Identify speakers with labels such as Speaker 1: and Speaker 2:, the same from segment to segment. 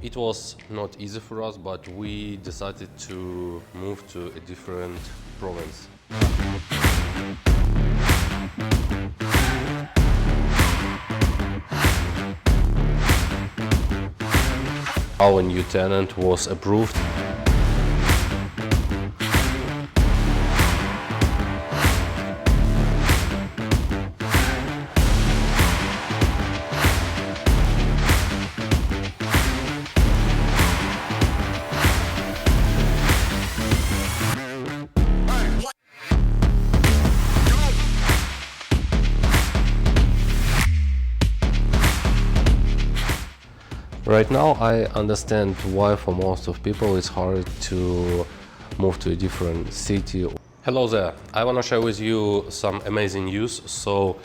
Speaker 1: It was not easy for us, but we decided to move to a different province. Our new tenant was approved. Right now, I understand why for most of people it's hard to move to a different city. Hello there, I want to share with you some amazing news. So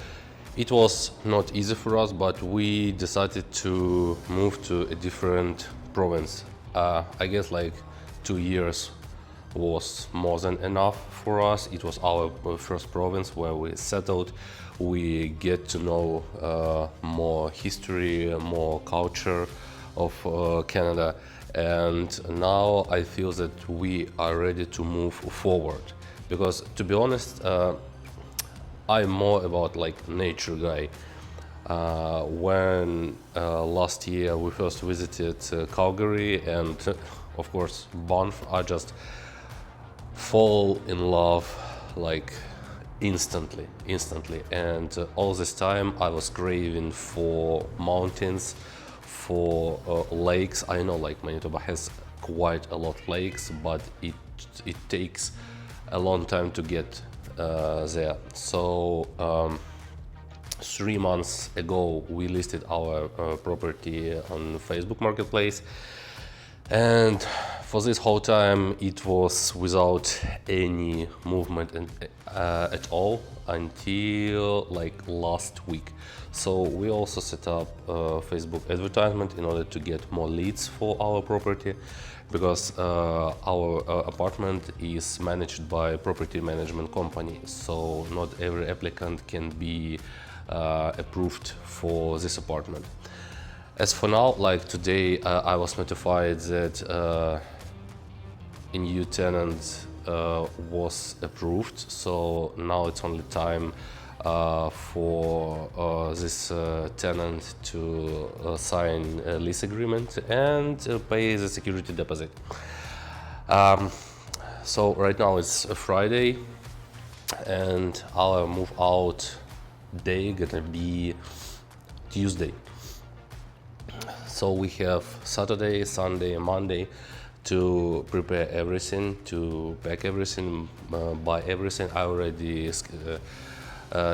Speaker 1: it was not easy for us, but we decided to move to a different province. I guess like 2 years was more than enough for us. It was our first province where we settled. We get to know more history, more culture of Canada, and now I feel that we are ready to move forward. Because to be honest, I'm more about like nature guy. When last year we first visited Calgary and of course Banff, I just fall in love like instantly. And all this time I was craving for mountains, for lakes. I know like Manitoba has quite a lot of lakes, but it takes a long time to get there. So 3 months ago we listed our property on Facebook Marketplace, and for this whole time it was without any movement at all until like last week. So we also set up Facebook advertisement in order to get more leads for our property, because our apartment is managed by property management company, so not every applicant can be approved for this apartment. As for now, like today, I was notified that a new tenant was approved, so now it's only time for this tenant to sign a lease agreement and pay the security deposit. So right now it's a Friday, and our move out day gonna be Tuesday. So we have Saturday, Sunday, and Monday to prepare everything, to pack everything, buy everything. I already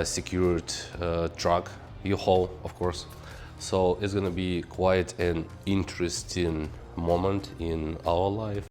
Speaker 1: secured truck, U-Haul, of course. So it's gonna be quite an interesting moment in our life.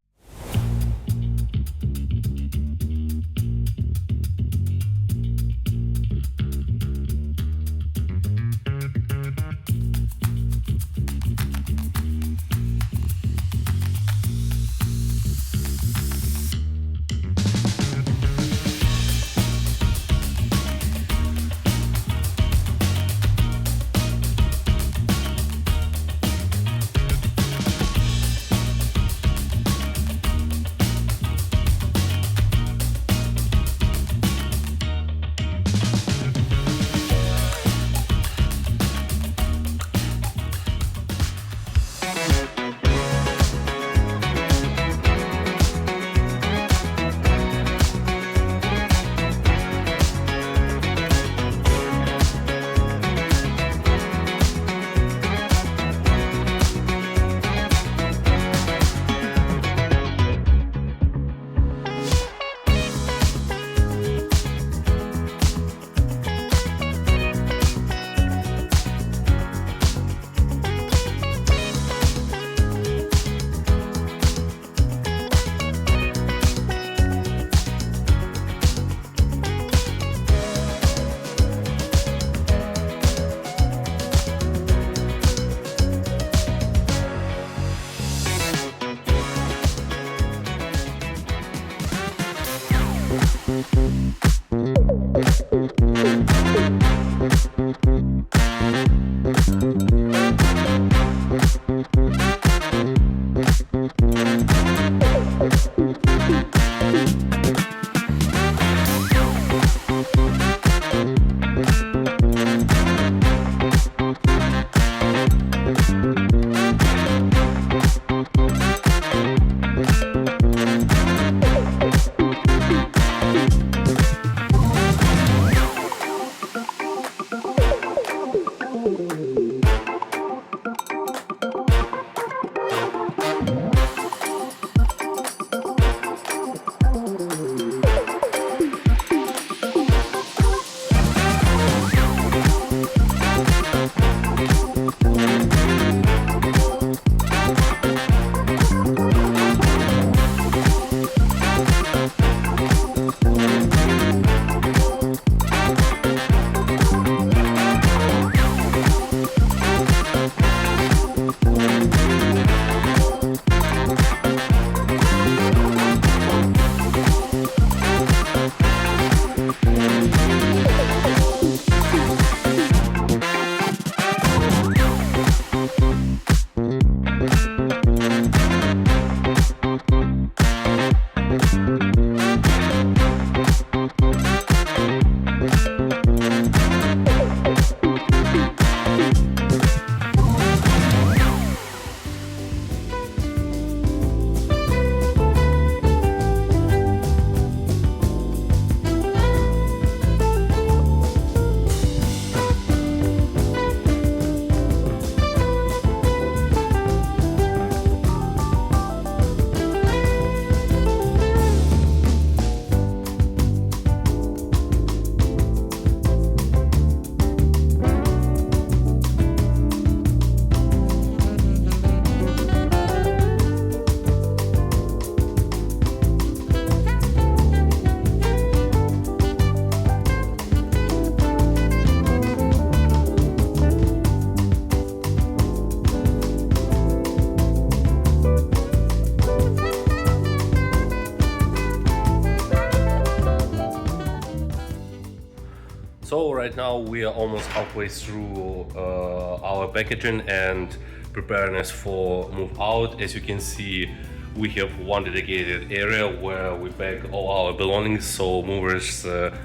Speaker 1: right now we are almost halfway through our packaging and preparedness for move out. As you can see, we have one dedicated area where we pack all our belongings, so movers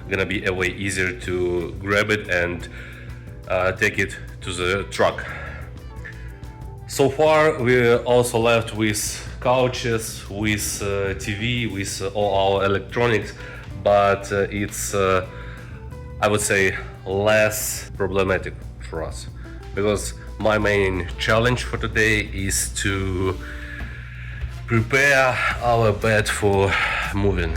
Speaker 1: gonna be a way easier to grab it and take it to the truck. So far, we're also left with couches, with TV, with all our electronics, but it's, I would say, less problematic for us, because my main challenge for today is to prepare our bed for moving.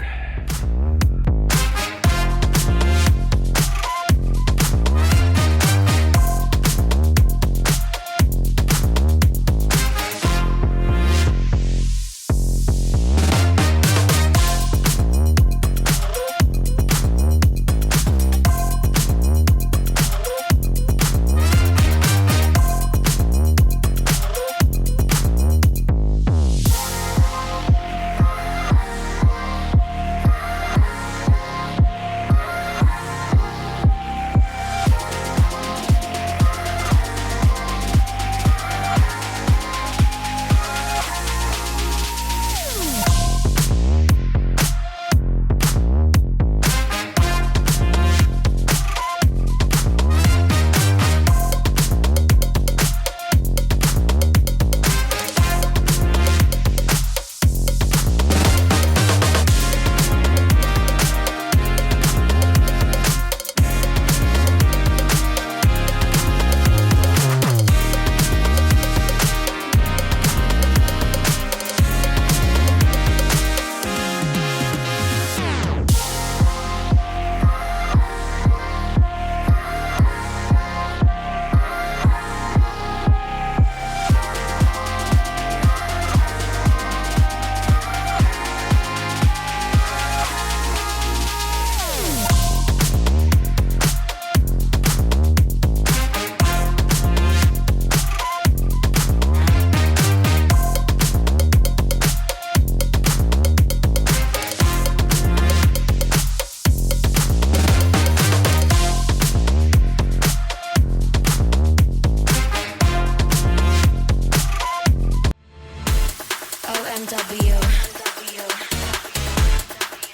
Speaker 2: OMW,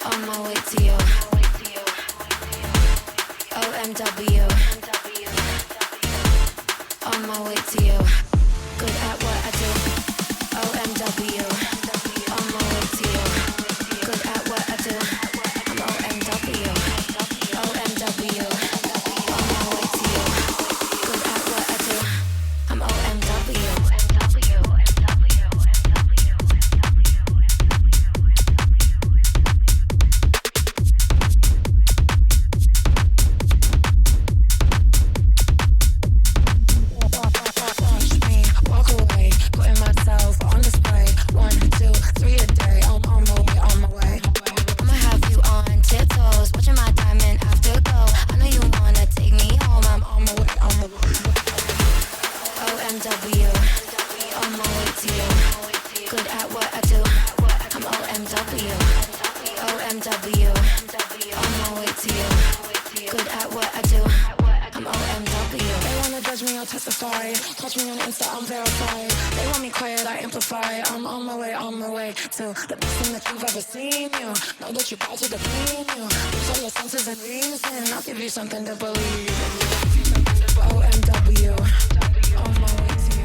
Speaker 2: on my way to you. OMW, on my way to you. Good at what I do. OMW, on my way to you. Good at what I do. I'm OMW, OMW, on my way to you. Good at what I do. I'm OMW. OMW, on my way to you. Good at what I do. I'm OMW, OMW, on my way to you. Good at what I do. I'm OMW. They wanna judge me, I'll testify. Touch me on Insta, I'm verified. They want me quiet, I amplify. I'm on my way to the best thing that you've ever seen. You know that you're about to define you. Use all your senses and reason. I'll give you something to believe. OMW, on my way to you.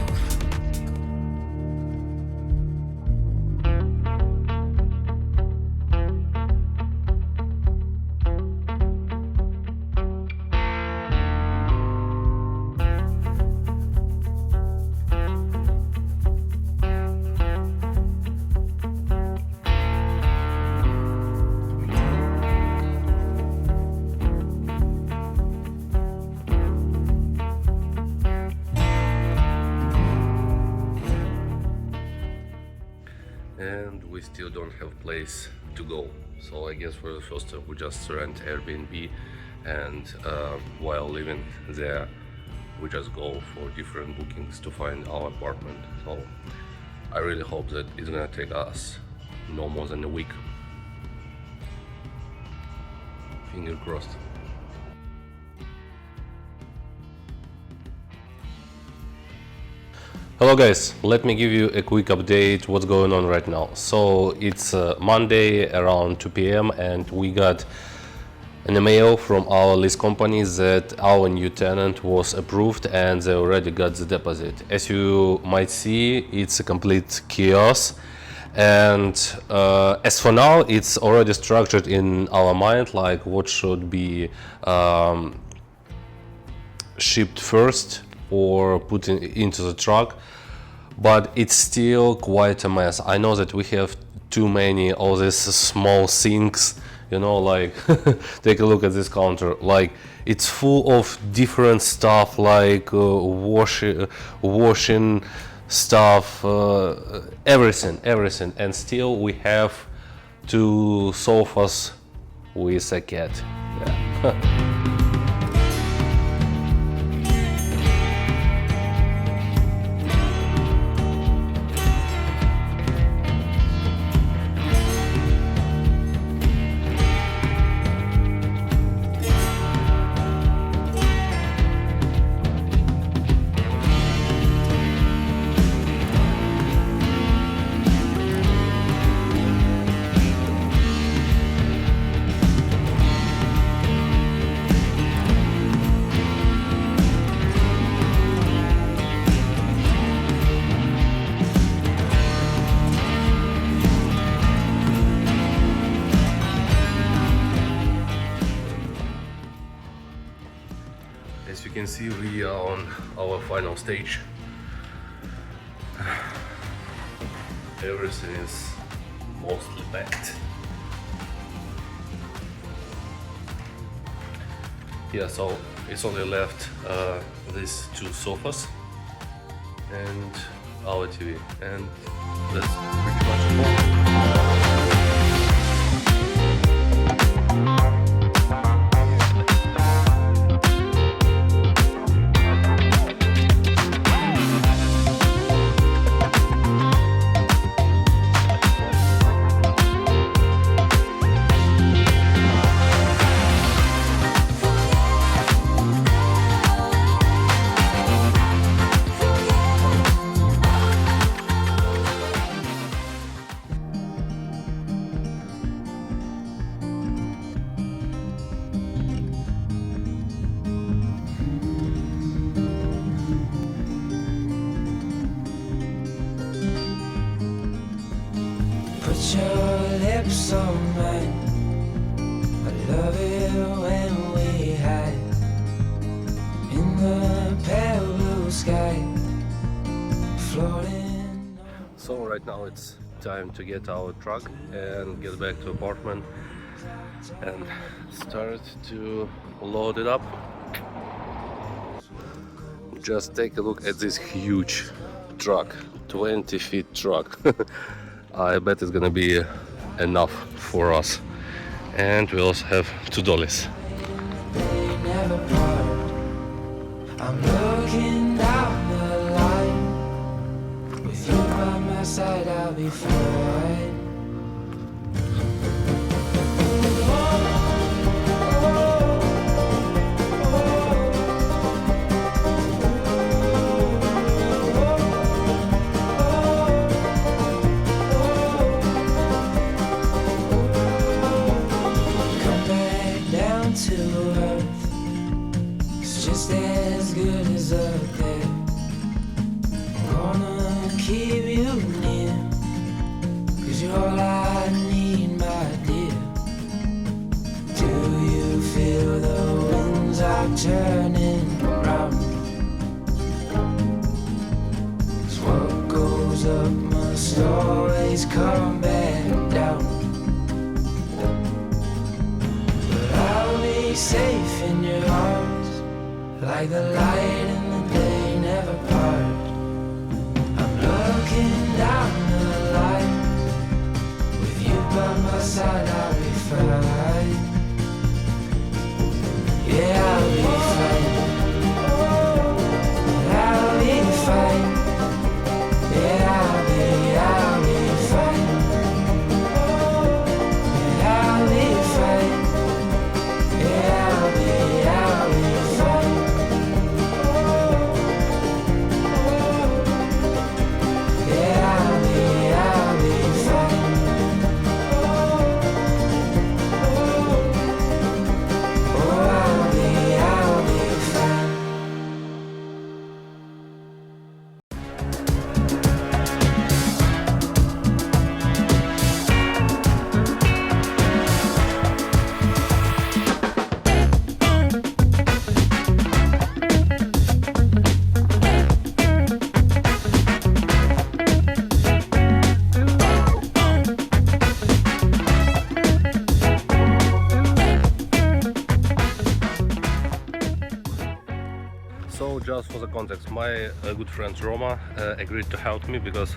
Speaker 1: And we still don't have place to go, so I guess for the first time we just rent Airbnb, and while living there we just go for different bookings to find our apartment. So I really hope that it's gonna take us no more than a week. Finger crossed. Hello guys, let me give you a quick update what's going on right now. So it's Monday around 2 p.m. and we got an email from our lease company that our new tenant was approved and they already got the deposit. As you might see, it's a complete chaos, and as for now it's already structured in our mind like what should be shipped first or put into the truck, but it's still quite a mess. I know that we have too many all these small things, you know, like take a look at this counter, like it's full of different stuff like washing stuff, everything, and still we have 2 sofas with a cat. Yeah. As you can see, we are on our final stage. Everything is mostly packed. Yeah, so it's only left these 2 sofas and our TV, and that's pretty much all.
Speaker 3: Put your lips on mine. I love it when we hide in the pale blue sky, floating.
Speaker 1: So right now it's time to get our truck and get back to apartment and start to load it up. Just take a look at this huge truck, 20 feet truck. I bet it's gonna be enough for us. And we also have 2 dollies.
Speaker 3: They never part. I'm looking down the line. With you by my side, I'll be fine. To earth, it's just as good as up there. I'm gonna keep you near, 'cause you're all I need, my dear. Do you feel the winds are turning round? 'Cause what goes up must always come back down. Safe in your arms, like the light in the day never part. I'm looking down the line. With you by my side, I'll be fine. Yeah, I'll be fine. I'll be fine. Yeah, I'll be fine. Yeah, I'll be fine. I'll be fine.
Speaker 1: just for the context, my good friend Roma agreed to help me because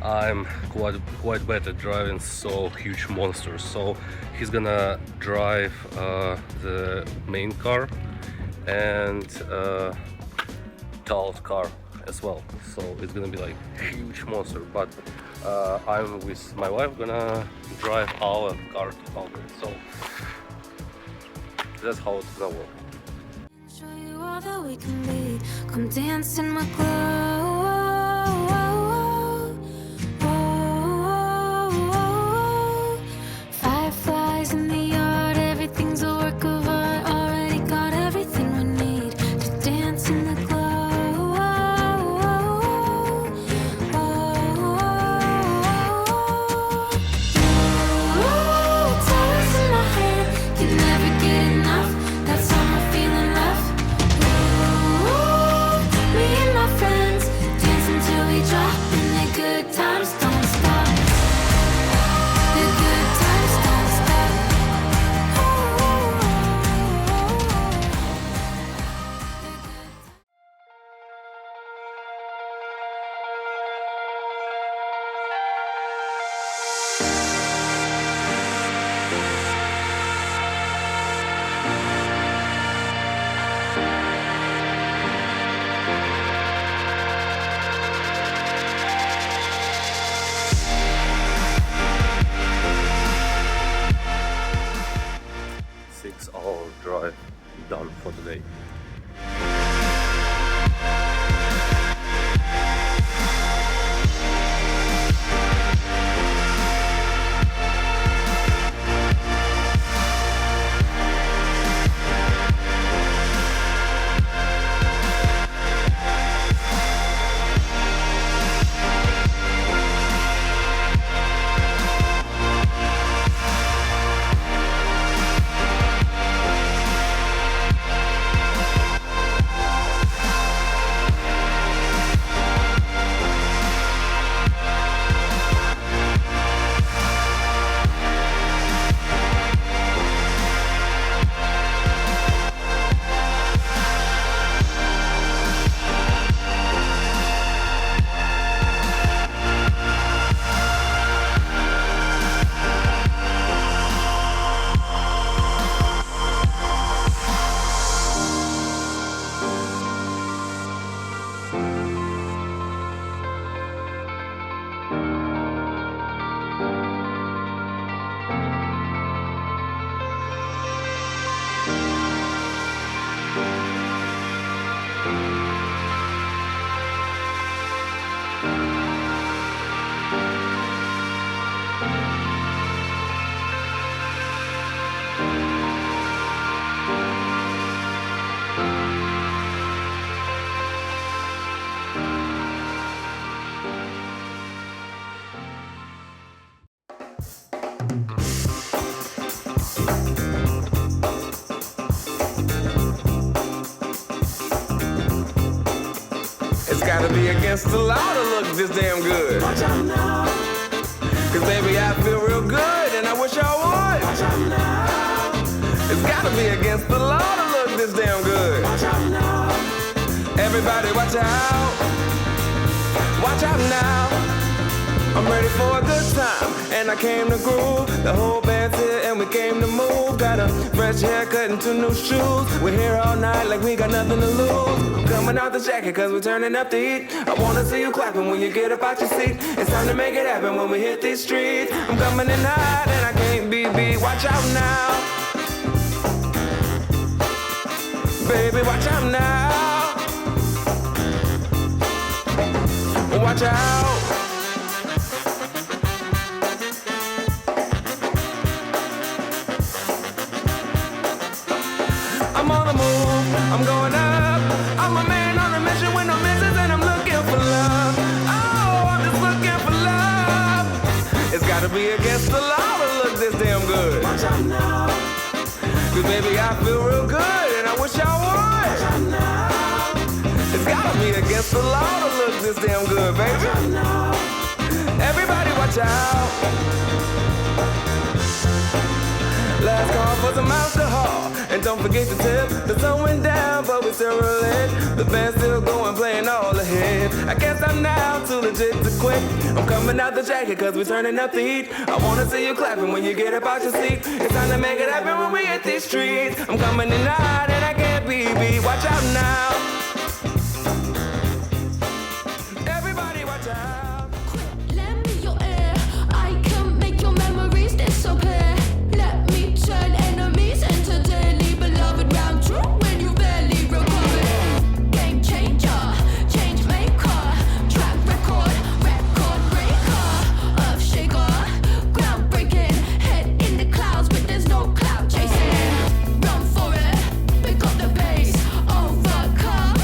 Speaker 1: I'm quite bad at driving so huge monsters. So he's gonna drive the main car and Tal's car as well. So it's gonna be like huge monster. But I'm with my wife gonna drive our car to Calgary. So that's how it's gonna work.
Speaker 2: Show you all that we can be. Come dance in my club. Fireflies in the yard, everything's a work of art. Already got everything we need to dance in the club. Toes in my head, can never get enough. That summer feeling left. Me and my friends dancing till we drop, and the good times don't stop. The good times don't stop.
Speaker 1: Six-hour drive done for today.
Speaker 4: It's gotta be against the law to look this damn good. Watch out now. Cause baby, I feel real good and I wish I would. Watch out now. It's gotta be against the law to look this damn good. Watch out now. Everybody watch out. Watch out now. I'm ready for a good time, and I came to groove. The whole band's here and we came to move. Got a fresh haircut and 2 new shoes. We're here all night like we got nothing to lose. I'm coming out the jacket cause we're turning up the heat. I wanna see you clapping when you get up out your seat. It's time to make it happen when we hit these streets. I'm coming in hot and I can't be beat. Watch out now. Baby, watch out now. Watch out. I'm on the move, I'm going up. I'm a man on a mission with no missions, and I'm looking for love. Oh, I'm just looking for love. It's gotta be against the law to look this damn good. Watch out now. Cause baby, I feel real good, and I wish I would. Watch out now. It's gotta be against the law to look this damn good, baby. Watch out now. Everybody watch out. Last call for some alcohol. And don't forget to tip. The sun went down, but we still rolling. The band's still going, playing all the hits. I guess I'm now too legit to quit. I'm coming out the jacket cause we're turning up the heat. I wanna see you clapping when you get up out your seat. It's time to make it happen when we hit these streets. I'm coming in hot and I can't be beat. Watch out now. Everybody watch out.
Speaker 2: Lend me your ear. I can make your memories disappear. Let me turn enemies into dearly beloved. Round true when you barely recover. Game changer, change maker, track record breaker, earth shaker, groundbreaking. Head in the clouds, but there's no cloud chasing. Run for it, pick up the pace, overcome.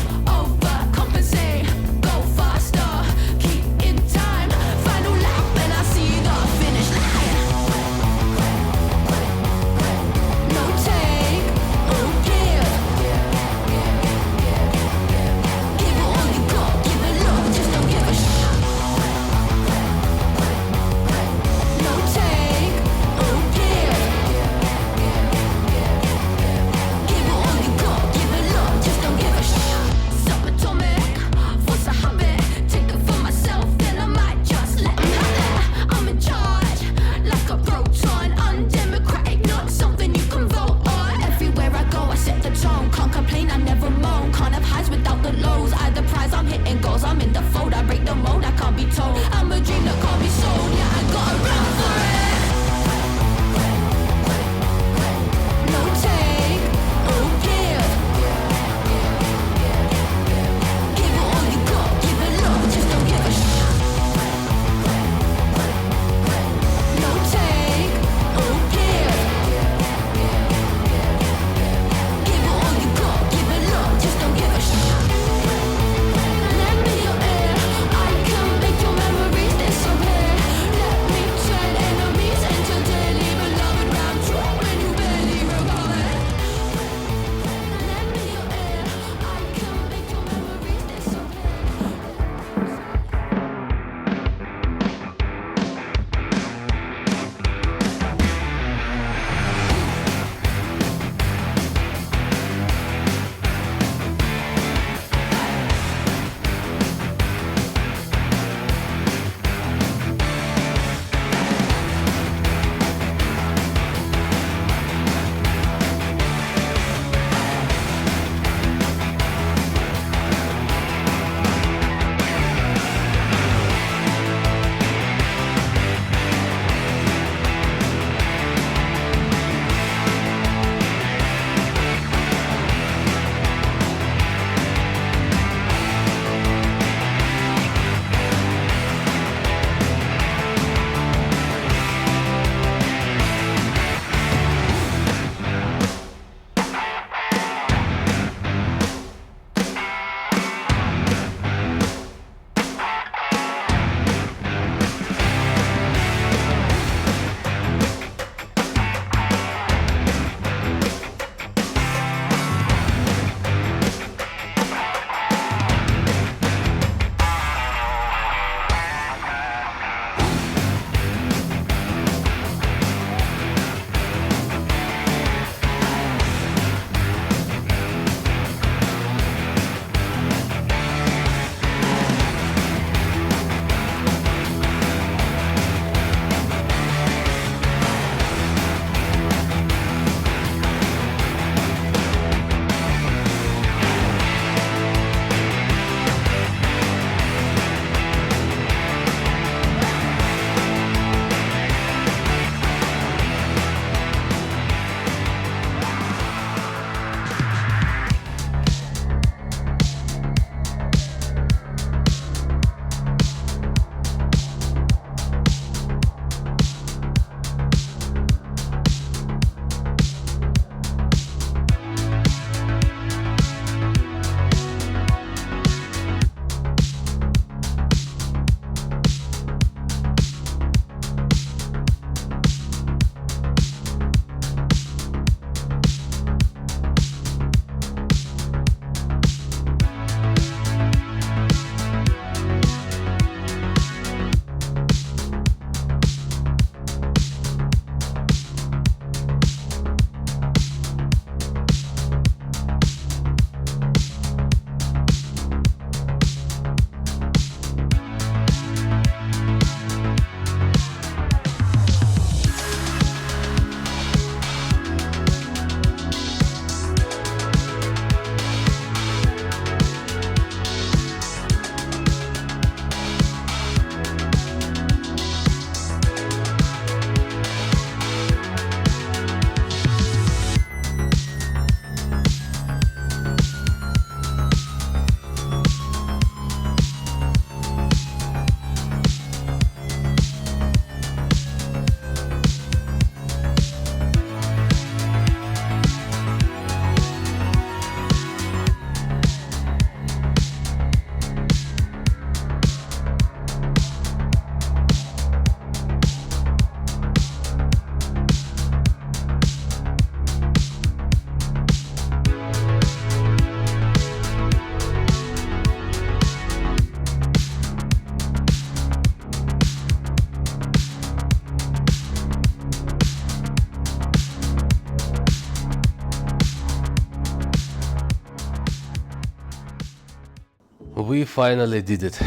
Speaker 1: We finally did it.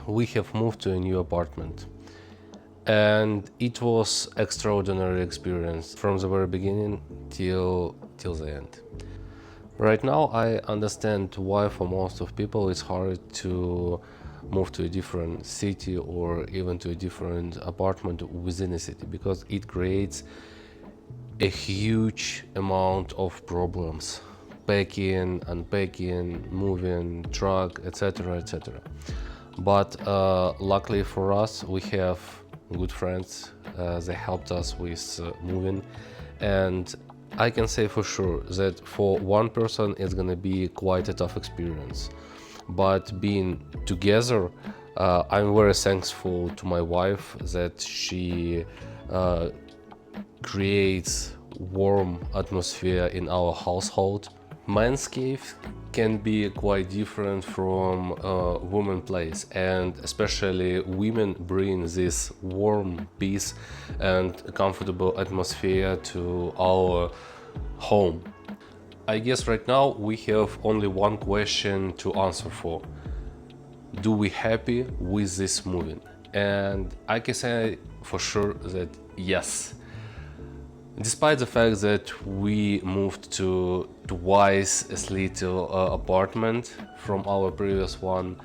Speaker 1: We have moved to a new apartment. And it was extraordinary experience from the very beginning till the end. Right now I understand why for most of people it's hard to move to a different city or even to a different apartment within a city, because it creates a huge amount of problems: packing, unpacking, moving, truck, etc., etc. But luckily for us, we have good friends. They helped us with moving, and I can say for sure that for one person it's gonna be quite a tough experience. But being together, I'm very thankful to my wife that she creates warm atmosphere in our household. Men's cave can be quite different from women's place, and especially women bring this warm peace and comfortable atmosphere to our home. I guess right now we have only one question to answer for. Do we happy with this moving? And I can say for sure that yes. Despite the fact that we moved to twice as little apartment from our previous one,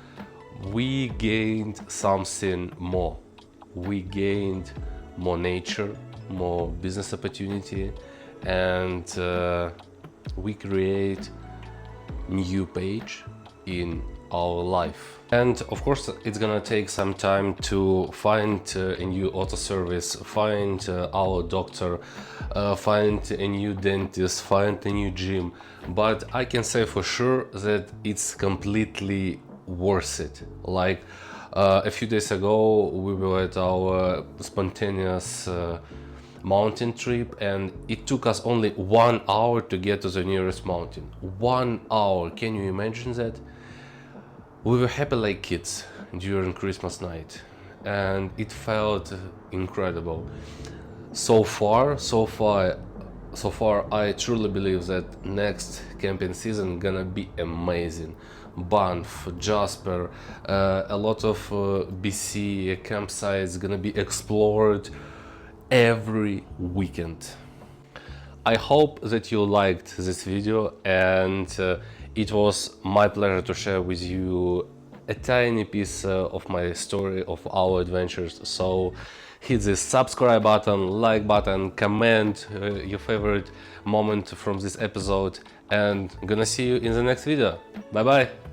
Speaker 1: we gained something more. We gained more nature, more business opportunity, and we create new page in our life. And of course it's gonna take some time to find a new auto service, find our doctor, find a new dentist, find a new gym, but I can say for sure that it's completely worth it. Like a few days ago we were at our spontaneous mountain trip, and it took us only 1 hour to get to the nearest mountain. 1 hour, can you imagine that? We were happy like kids during Christmas night, and it felt incredible. So far, I truly believe that next camping season gonna be amazing. Banff, Jasper, a lot of BC campsites gonna be explored every weekend. I hope that you liked this video, and it was my pleasure to share with you a tiny piece of my story, of our adventures. So hit the subscribe button, like button, comment your favorite moment from this episode, and gonna see you in the next video. Bye bye.